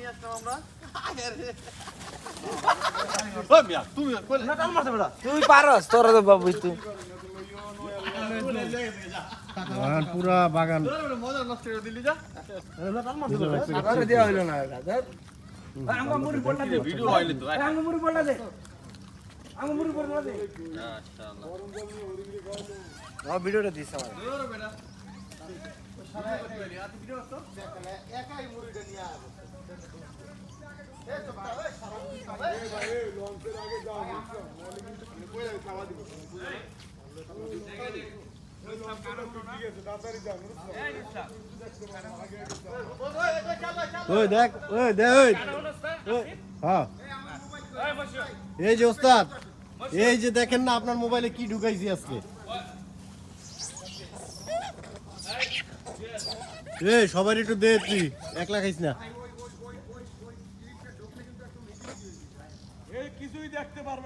নিয়ে আসলাম আমরা তুই পারস তোর তো বাবু তুই পুরা বাগান মজা নষ্ট করে দিলি যা আরে দেয়া হইলো না ধর আমগো মুড়ি পড়লা দে ভিডিও হইলে তো আমগো মুড়ি পড়লা দে আমগো মুড়ি পড়লা দে মাশাআল্লাহ ভিডিওটা দিস আমার একাই মুড়িটা নিয়ে আসবে ওই দেখ ওই হ্যাঁ এই যে ওস্তাদ এই যে দেখেন না আপনার মোবাইলে কি ঢুকাইছি আজকে সবার একটু দে তুই একলা খাইস না কিছুই দেখতে পারবে